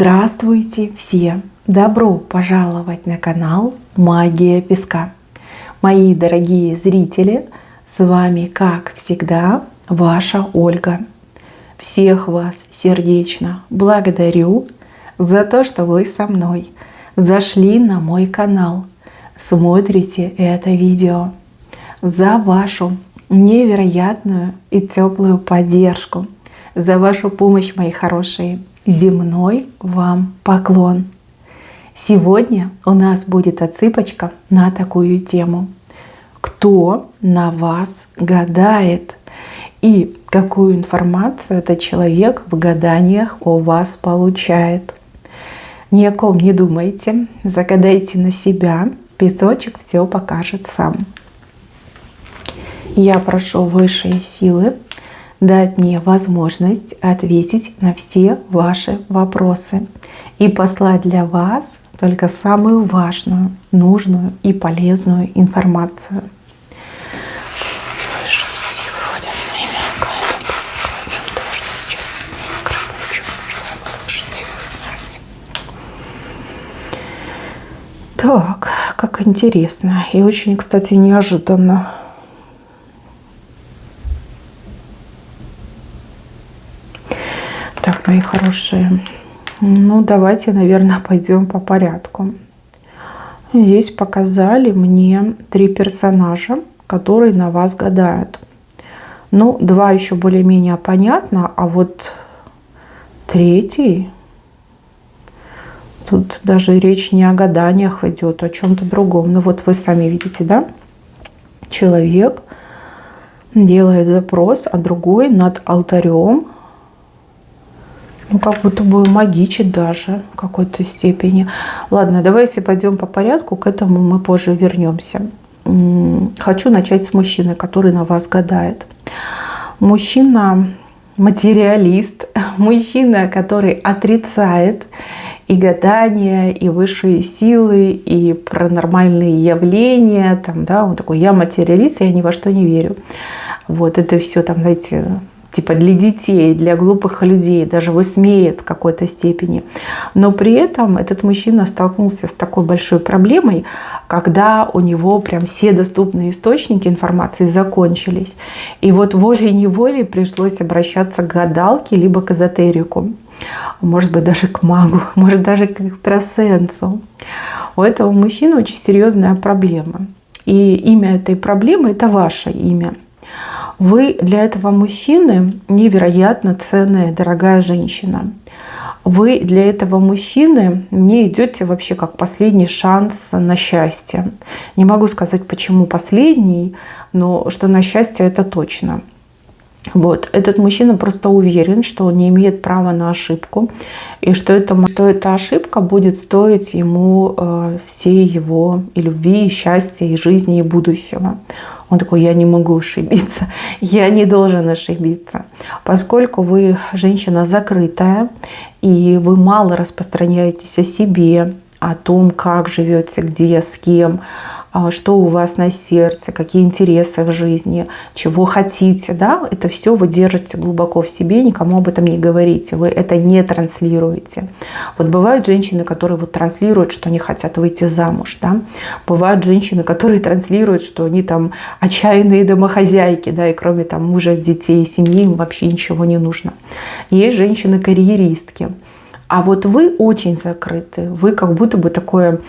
Здравствуйте все! Добро пожаловать на канал Магия Песка. Мои дорогие зрители, с вами, как всегда, ваша Ольга. Всех вас сердечно благодарю за то, что вы со мной зашли на мой канал, смотрите это видео, за вашу невероятную и теплую поддержку, за вашу помощь, мои хорошие. Земной вам поклон! Сегодня у нас будет отсыпочка на такую тему. Кто на вас гадает? И какую информацию этот человек в гаданиях у вас получает? Ни о ком не думайте, загадайте на себя, песочек все покажет сам. Я прошу высшие силы дать мне возможность ответить на все ваши вопросы и послать для вас только самую важную, нужную и полезную информацию. Пусть высшие силы ходят на имя то, что сейчас скрыто, можно услышать и узнать. Так, как интересно и очень, кстати, неожиданно. Так, мои хорошие, ну давайте, наверное, пойдем по порядку. Здесь показали мне 3 персонажа, которые на вас гадают. Ну, 2 еще более-менее понятно, а вот 3, тут даже речь не о гаданиях идет, а о чем-то другом. Ну вот вы сами видите, да? Человек делает запрос, а другой над алтарем, ну, как будто бы магичит даже в какой-то степени. Ладно, давайте пойдем по порядку, к этому мы позже вернемся. Хочу начать с мужчины, который на вас гадает. Мужчина материалист, мужчина, который отрицает и гадания, и высшие силы, и паранормальные явления. Там, да, он такой: я материалист, я ни во что не верю. Вот это все там, знаете, типа для детей, для глупых людей, даже высмеет в какой-то степени. Но при этом этот мужчина столкнулся с такой большой проблемой, когда у него прям все доступные источники информации закончились. И вот волей-неволей пришлось обращаться к гадалке, либо к эзотерику. Может быть, даже к магу, может, даже к экстрасенсу. У этого мужчины очень серьезная проблема. И имя этой проблемы – это ваше имя. Вы для этого мужчины невероятно ценная, дорогая женщина. Вы для этого мужчины мне идете вообще как последний шанс на счастье. Не могу сказать, почему последний, но что на счастье это точно. Вот. Этот мужчина просто уверен, что он не имеет права на ошибку, и что эта ошибка будет стоить ему всей его и любви, и счастья, и жизни, и будущего. Он такой: я не могу ошибиться, я не должен ошибиться. Поскольку вы женщина закрытая, и вы мало распространяетесь о себе, о том, как живете, где, с кем, что у вас на сердце, какие интересы в жизни, чего хотите, да, это все вы держите глубоко в себе, никому об этом не говорите, вы это не транслируете. Вот бывают женщины, которые вот транслируют, что они хотят выйти замуж, да, бывают женщины, которые транслируют, что они там отчаянные домохозяйки, да, и кроме там мужа, детей, семьи им вообще ничего не нужно. Есть женщины-карьеристки, а вот вы очень закрыты, вы как будто бы такое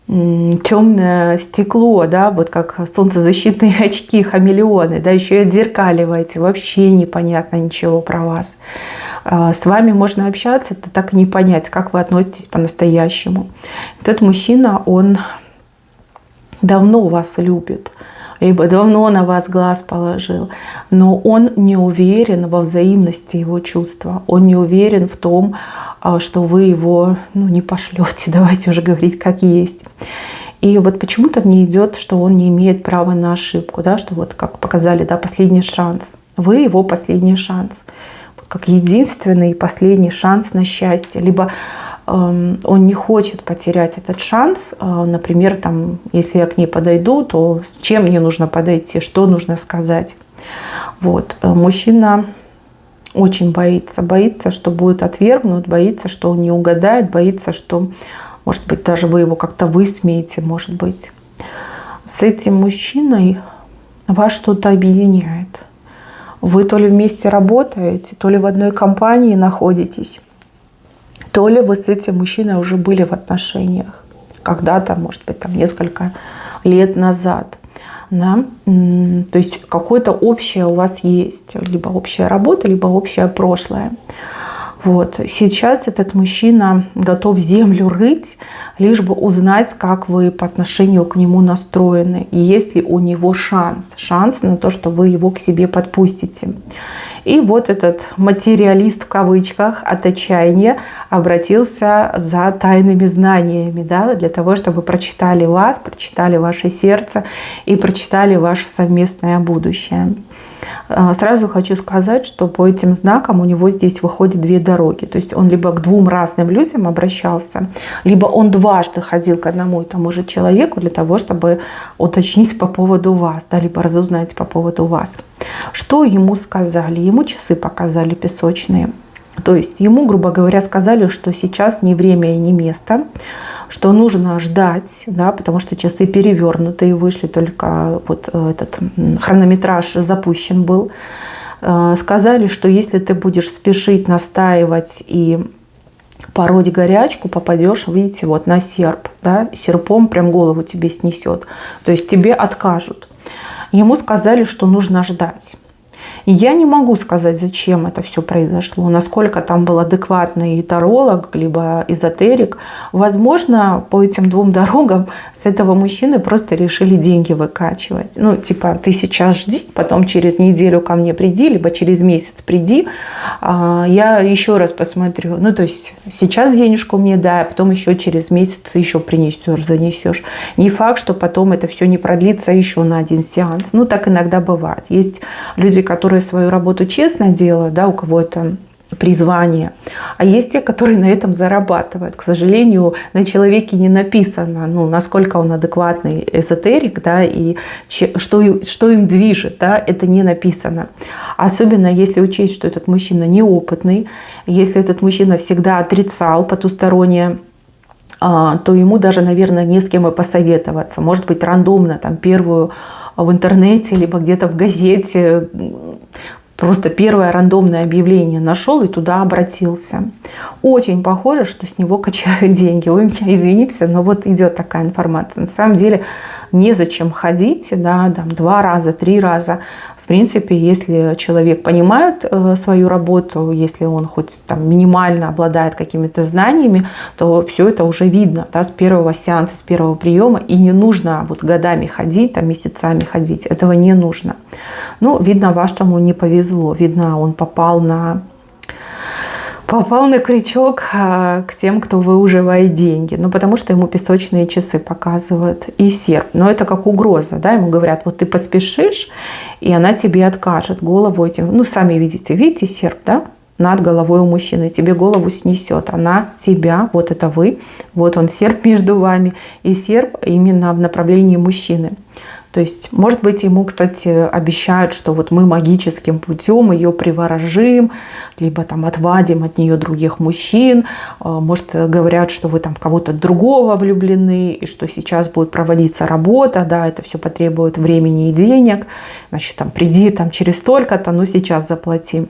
темное стекло, да, вот как солнцезащитные очки, хамелеоны, да, еще и отзеркаливаете, вообще непонятно ничего про вас. С вами можно общаться, это так и не понять, как вы относитесь по-настоящему. Этот мужчина, он давно вас любит, либо давно на вас глаз положил, но он не уверен во взаимности его чувства, он не уверен в том, что вы его не пошлете, давайте уже говорить как есть. И вот почему-то мне идет, что он не имеет права на ошибку, да, что вот как показали, да, последний шанс. Вы его последний шанс, как единственный последний шанс на счастье. Либо он не хочет потерять этот шанс. Например, там, если я к ней подойду, то с чем мне нужно подойти, что нужно сказать. Вот. Мужчина Очень боится. Боится, что будет отвергнут, боится, что он не угадает, боится, что, может быть, даже вы его как-то высмеете, может быть. С этим мужчиной вас что-то объединяет. Вы то ли вместе работаете, то ли в одной компании находитесь, то ли вы с этим мужчиной уже были в отношениях когда-то, может быть, там несколько лет назад. Да? То есть какое-то общее у вас есть, либо общая работа, либо общее прошлое. Вот. Сейчас этот мужчина готов землю рыть, лишь бы узнать, как вы по отношению к нему настроены. И есть ли у него шанс на то, что вы его к себе подпустите. И вот этот материалист в кавычках от отчаяния обратился за тайными знаниями, да, для того, чтобы прочитали вас, прочитали ваше сердце и прочитали ваше совместное будущее. Сразу хочу сказать, что по этим знакам у него здесь выходят две дороги. То есть он либо к двум разным людям обращался, либо он дважды ходил к одному и тому же человеку для того, чтобы уточнить по поводу вас, да, либо разузнать по поводу вас. Что ему сказали? Ему часы показали песочные. То есть ему, грубо говоря, сказали, что сейчас не время и не место, что нужно ждать, да, потому что часы перевернутые вышли, только вот этот хронометраж запущен был. Сказали, что если ты будешь спешить, настаивать и пороть горячку, попадешь, видите, вот на серп, да, серпом прям голову тебе снесет. То есть тебе откажут. Ему сказали, что нужно ждать. Я не могу сказать, зачем это все произошло, насколько там был адекватный таролог, либо эзотерик. Возможно, по этим двум дорогам с этого мужчины просто решили деньги выкачивать. Ну, типа, ты сейчас жди, потом через неделю ко мне приди, либо через месяц приди, я еще раз посмотрю. Ну, то есть сейчас денежку мне дай, а потом еще через месяц еще принесешь, занесешь. Не факт, что потом это все не продлится еще на один сеанс. Ну, так иногда бывает. Есть люди, которые свою работу честно делают, да, у кого это призвание, а есть те, которые на этом зарабатывают. К сожалению, на человеке не написано, ну, насколько он адекватный эзотерик, да, и что им движет, да, это не написано. Особенно если учесть, что этот мужчина неопытный, если этот мужчина всегда отрицал потустороннее, то ему даже, наверное, не с кем и посоветоваться. Может быть, рандомно там первую в интернете, либо где-то в газете просто первое рандомное объявление нашел и туда обратился. Очень похоже, что с него качают деньги. Вы меня извините, но вот идет такая информация. На самом деле незачем ходить, да, там, 2 раза, 3 раза. В принципе, если человек понимает свою работу, если он хоть там минимально обладает какими-то знаниями, то все это уже видно, да, с первого сеанса, с первого приема. И не нужно вот годами ходить, там, месяцами ходить. Этого не нужно. Ну, видно, вашему не повезло. Видно, он попал на крючок к тем, кто выуживает деньги. Ну, потому что ему песочные часы показывают и серп. Но это как угроза, да, ему говорят, вот ты поспешишь, и она тебе откажет голову этим. Ну, сами видите серп, да, над головой у мужчины, тебе голову снесет. Она тебя, вот это вы, вот он серп между вами, и серп именно в направлении мужчины. То есть, может быть, ему, кстати, обещают, что вот мы магическим путем ее приворожим, либо там отвадим от нее других мужчин. Может, говорят, что вы там в кого-то другого влюблены, и что сейчас будет проводиться работа, да, это все потребует времени и денег. Значит, там приди там через столько-то, но сейчас заплати.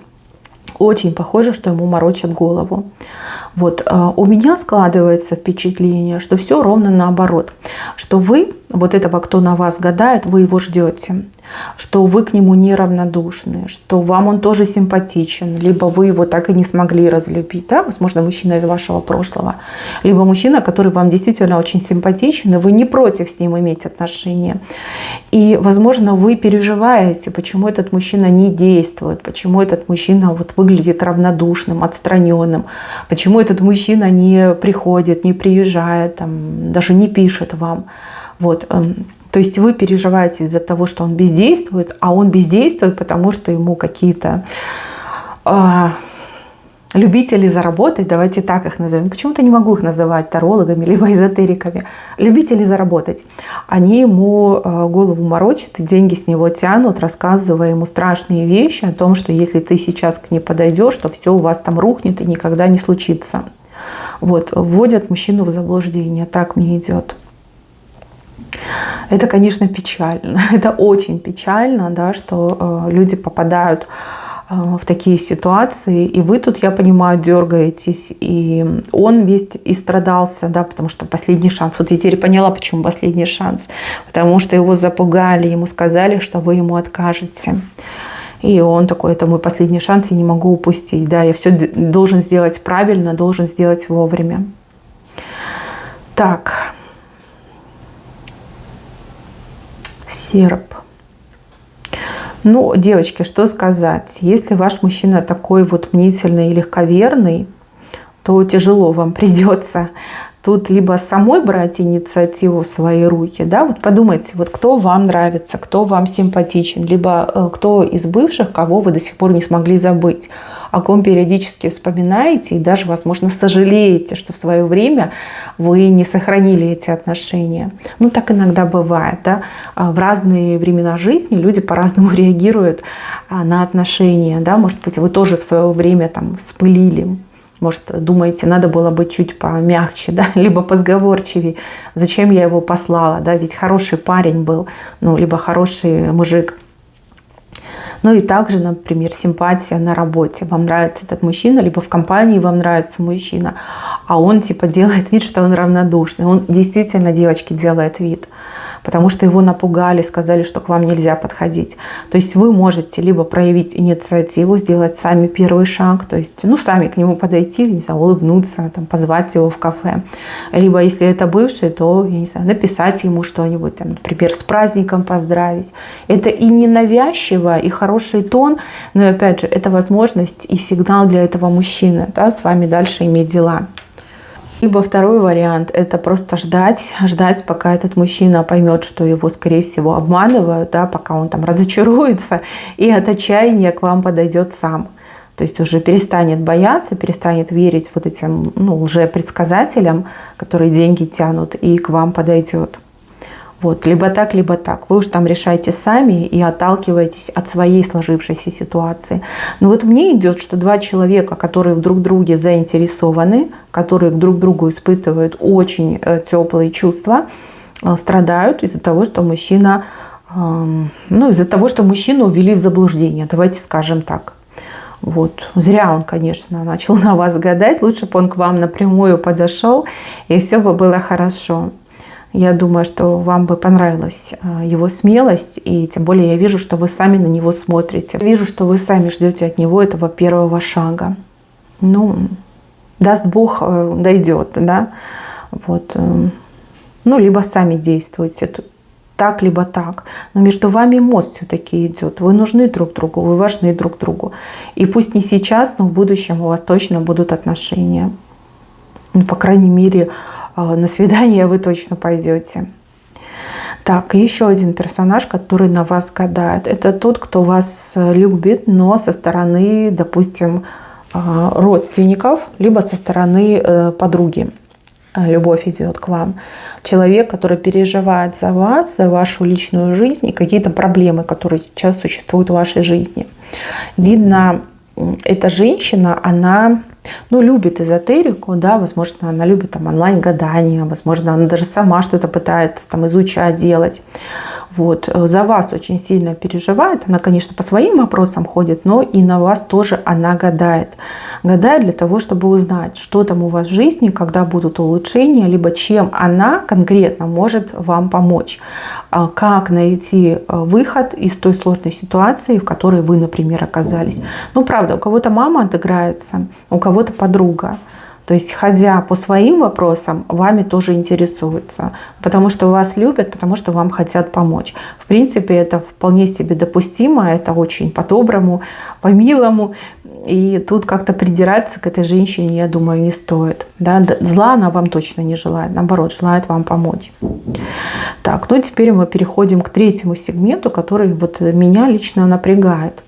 Очень похоже, что ему морочат голову. Вот. У меня складывается впечатление, что все ровно наоборот. Что вы, вот этого, кто на вас гадает, вы его ждете. Что вы к нему неравнодушны, что вам он тоже симпатичен, либо вы его так и не смогли разлюбить, да? Возможно, мужчина из вашего прошлого, либо мужчина, который вам действительно очень симпатичен, и вы не против с ним иметь отношения. И, возможно, вы переживаете, почему этот мужчина не действует, почему этот мужчина вот выглядит равнодушным, отстраненным, почему этот мужчина не приходит, не приезжает, там, даже не пишет вам. Вот. То есть вы переживаете из-за того, что он бездействует, а он бездействует, потому что ему какие-то любители заработать, давайте так их назовем. Почему-то не могу их называть тарологами либо эзотериками. Любители заработать. Они ему голову морочат и деньги с него тянут, рассказывая ему страшные вещи о том, что если ты сейчас к ней подойдешь, то все у вас там рухнет и никогда не случится. Вот, вводят мужчину в заблуждение. Так мне идет. Это, конечно, печально. Это очень печально, да, что люди попадают в такие ситуации, и вы тут, я понимаю, дергаетесь, и он весь истрадался, да, потому что последний шанс. Вот я теперь поняла, почему последний шанс. Потому что его запугали, ему сказали, что вы ему откажете. И он такой: это мой последний шанс, я не могу упустить. Да, я все должен сделать правильно, должен сделать вовремя. Так. Серп. Ну, девочки, что сказать? Если ваш мужчина такой вот мнительный и легковерный, то тяжело вам придется тут либо самой брать инициативу в свои руки, да, вот подумайте, вот кто вам нравится, кто вам симпатичен, либо кто из бывших, кого вы до сих пор не смогли забыть, о ком периодически вспоминаете и даже, возможно, сожалеете, что в свое время вы не сохранили эти отношения. Ну, так иногда бывает, да, в разные времена жизни люди по-разному реагируют на отношения, да, может быть, вы тоже в свое время там вспылили. Может, думаете, надо было быть чуть помягче, да, либо позговорчивее. Зачем я его послала, да, ведь хороший парень был, ну, либо хороший мужик. Ну и также, например, симпатия на работе. Вам нравится этот мужчина, либо в компании вам нравится мужчина, а он типа делает вид, что он равнодушный. Он действительно, девочки, делает вид, потому что его напугали, сказали, что к вам нельзя подходить. То есть вы можете либо проявить инициативу, сделать сами первый шаг, то есть, ну, сами к нему подойти, не знаю, улыбнуться, там, позвать его в кафе. Либо, если это бывший, то, я не знаю, написать ему что-нибудь, там, например, с праздником поздравить. Это и не навязчиво, и хороший тон, но, опять же, это возможность и сигнал для этого мужчины, да, с вами дальше иметь дела. Либо второй вариант – это просто ждать, пока этот мужчина поймет, что его, скорее всего, обманывают, да, пока он там разочаруется и от отчаяния к вам подойдет сам. То есть уже перестанет бояться, перестанет верить вот этим, ну, лжепредсказателям, которые деньги тянут, и к вам подойдет. Вот, либо так, либо так. Вы уже там решаете сами и отталкиваетесь от своей сложившейся ситуации. Но вот мне идет, что два человека, которые друг в друге заинтересованы, которые друг к другу испытывают очень теплые чувства, страдают из-за того, что мужчина, ну, из-за того, что мужчину ввели в заблуждение. Давайте скажем так. Вот. Зря он, конечно, начал на вас гадать. Лучше бы он к вам напрямую подошел, и все бы было хорошо. Я думаю, что вам бы понравилась его смелость, и тем более я вижу, что вы сами на него смотрите. Вижу, что вы сами ждете от него этого первого шага. Ну, даст Бог, дойдет, да. Вот. Ну, либо сами действуйте. Так, либо так. Но между вами мост все-таки идет. Вы нужны друг другу, вы важны друг другу. И пусть не сейчас, но в будущем у вас точно будут отношения. Ну, по крайней мере, на свидание вы точно пойдете. Так, еще один персонаж, который на вас гадает. Это тот, кто вас любит, но со стороны, допустим, родственников, либо со стороны подруги. Любовь идет к вам. Человек, который переживает за вас, за вашу личную жизнь и какие-то проблемы, которые сейчас существуют в вашей жизни. Видно, эта женщина, она, ну, любит эзотерику, да, возможно, она любит там онлайн-гадания, возможно, она даже сама что-то пытается там изучать, делать. Вот. За вас очень сильно переживает. Она, конечно, по своим вопросам ходит, но и на вас тоже она гадает. Гадает для того, чтобы узнать, что там у вас в жизни, когда будут улучшения, либо чем она конкретно может вам помочь. Как найти выход из той сложной ситуации, в которой вы, например, оказались. Ну, правда, у кого-то мама отыграется, у кого-то подруга. То есть, ходя по своим вопросам, вами тоже интересуются. Потому что вас любят, потому что вам хотят помочь. В принципе, это вполне себе допустимо, это очень по-доброму, по-милому. И тут как-то придираться к этой женщине, я думаю, не стоит. Да? Зла она вам точно не желает, наоборот, желает вам помочь. Так, ну теперь мы переходим к третьему сегменту, который вот меня лично напрягает.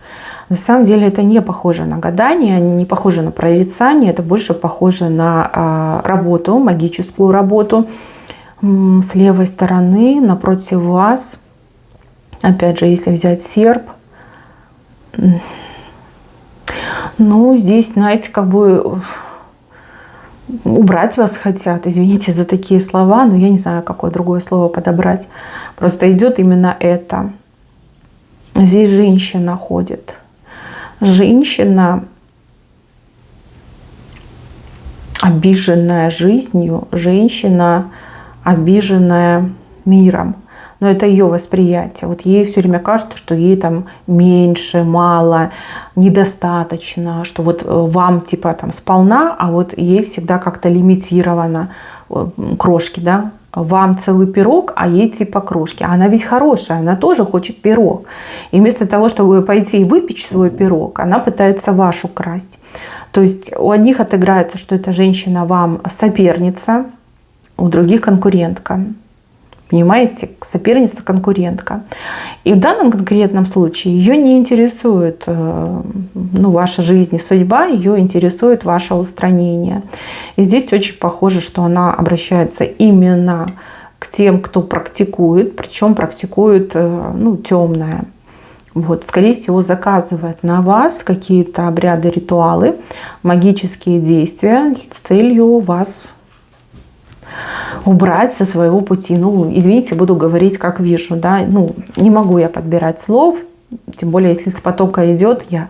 На самом деле это не похоже на гадание, не похоже на прорицание, это больше похоже на работу, магическую работу. С левой стороны напротив вас, опять же, если взять серп, ну, здесь, знаете, как бы убрать вас хотят. Извините за такие слова, но я не знаю, какое другое слово подобрать. Просто идет именно это. Здесь женщина ходит. Женщина, обиженная жизнью, женщина, обиженная миром. Но это ее восприятие. Вот ей все время кажется, что ей там меньше, мало, недостаточно, что вот вам типа там сполна, а вот ей всегда как-то лимитировано крошки, да. Вам целый пирог, а ей типа крошки. А она ведь хорошая, она тоже хочет пирог. И вместо того, чтобы пойти и выпечь свой пирог, она пытается ваш украсть. То есть у одних отыграется, что эта женщина вам соперница, у других конкурентка. Понимаете? Соперница, конкурентка. И в данном конкретном случае ее не интересует ваша жизнь и судьба, ее интересует ваше устранение. И здесь очень похоже, что она обращается именно к тем, кто практикует, причем практикует темное. Вот, скорее всего, заказывает на вас какие-то обряды, ритуалы, магические действия с целью вас убрать со своего пути. Ну, извините, буду говорить, как вижу, да. Ну, не могу я подбирать слов, тем более, если с потока идет, я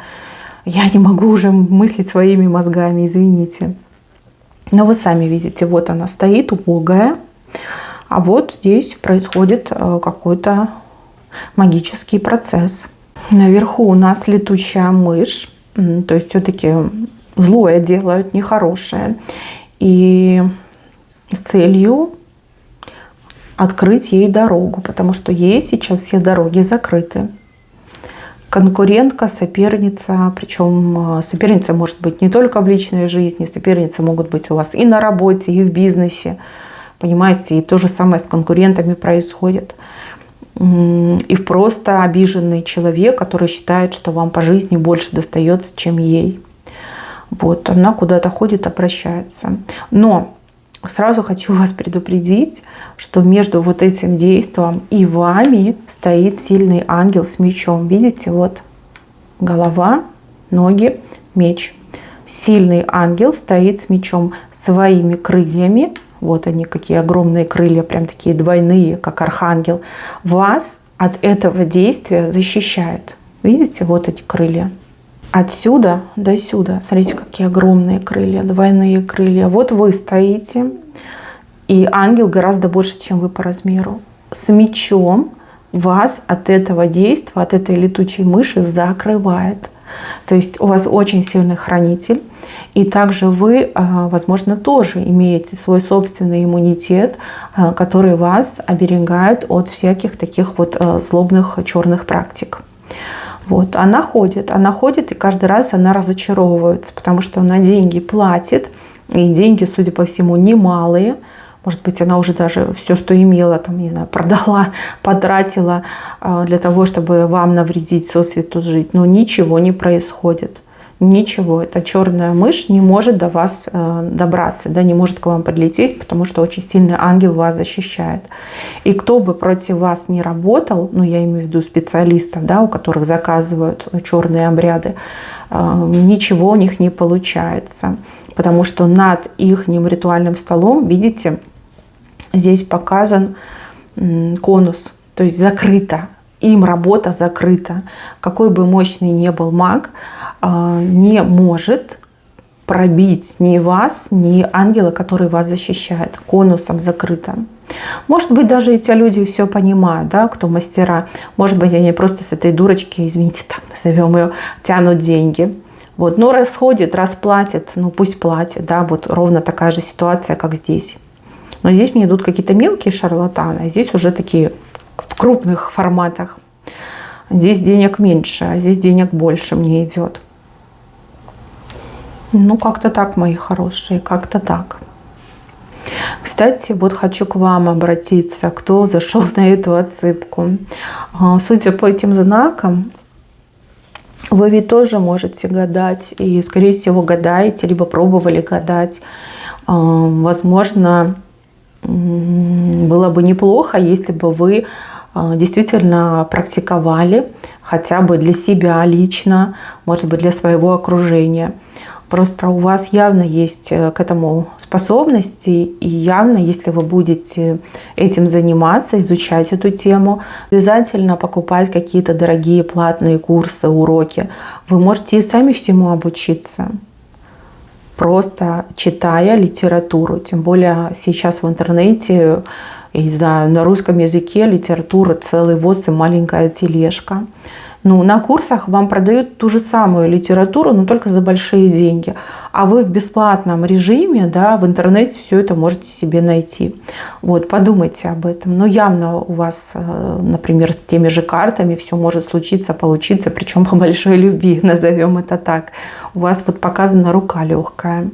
не могу уже мыслить своими мозгами, извините. Но вы сами видите, вот она стоит, убогая, а вот здесь происходит какой-то магический процесс. Наверху у нас летучая мышь, то есть все-таки злое делают, нехорошее. И с целью открыть ей дорогу, потому что ей сейчас все дороги закрыты. Конкурентка, соперница, причем соперница может быть не только в личной жизни, соперницы могут быть у вас и на работе, и в бизнесе, понимаете, и то же самое с конкурентами происходит. И просто обиженный человек, который считает, что вам по жизни больше достается, чем ей. Вот, она куда-то ходит, обращается. Но сразу хочу вас предупредить, что между вот этим действием и вами стоит сильный ангел с мечом. Видите, вот голова, ноги, меч. Сильный ангел стоит с мечом, своими крыльями. Вот они, какие огромные крылья, прям такие двойные, как архангел. Вас от этого действия защищает. Видите, вот эти крылья. Отсюда до сюда. Смотрите, какие огромные крылья, двойные крылья. Вот вы стоите, и ангел гораздо больше, чем вы по размеру. С мечом вас от этого действия, от этой летучей мыши закрывает. То есть у вас очень сильный хранитель. И также вы, возможно, тоже имеете свой собственный иммунитет, который вас оберегает от всяких таких вот злобных черных практик. Вот. Она ходит, и каждый раз она разочаровывается, потому что она деньги платит, и деньги, судя по всему, немалые. Может быть, она уже даже все, что имела, там, не знаю, продала, потратила для того, чтобы вам навредить, сосвету жить. Но ничего не происходит. Ничего. Эта черная мышь не может до вас добраться, да, не может к вам подлететь, потому что очень сильный ангел вас защищает. И кто бы против вас не работал, ну, я имею в виду специалистов, да, у которых заказывают черные обряды, ничего у них не получается. Потому что над их ритуальным столом, видите, здесь показан конус, то есть закрыто. Им работа закрыта. Какой бы мощный ни был маг, не может пробить ни вас, ни ангела, который вас защищает. Конусом закрыто. Может быть, даже эти люди все понимают, да, кто мастера. Может быть, они просто с этой дурочки, извините, так назовем ее, тянут деньги. Вот, ну, расходит, расплатит, ну, пусть платит, да, вот ровно такая же ситуация, как здесь. Но здесь мне идут какие-то мелкие шарлатаны, а здесь уже такие в крупных форматах. Здесь денег меньше, а здесь денег больше мне идет. Ну, как-то так, мои хорошие, как-то так. Кстати, вот хочу к вам обратиться, кто зашел на эту отсыпку. Судя по этим знакам, Вы ведь тоже можете гадать, и, скорее всего, гадаете, либо пробовали гадать. Возможно, было бы неплохо, если бы вы действительно практиковали хотя бы для себя лично, может быть, для своего окружения. Просто у вас явно есть к этому способности, и явно, если вы будете этим заниматься, изучать эту тему, обязательно покупать какие-то дорогие платные курсы, уроки. Вы можете и сами всему обучиться, просто читая литературу. Тем более сейчас в интернете, я не знаю, на русском языке литература целый ВОЗ и маленькая тележка. Ну, на курсах вам продают ту же самую литературу, но только за большие деньги. А вы в бесплатном режиме, да, в интернете все это можете себе найти. Вот, подумайте об этом. Но явно у вас, например, с теми же картами все может случиться, получиться, причем по большой любви, назовем это так. У вас вот показана рука легкая.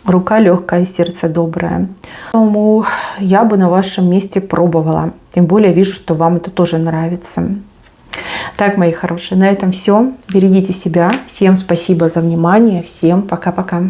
Рука легкая, сердце доброе. Поэтому я бы на вашем месте пробовала. Тем более вижу, что вам это тоже нравится. Так, мои хорошие, на этом все. Берегите себя. Всем спасибо за внимание. Всем пока-пока.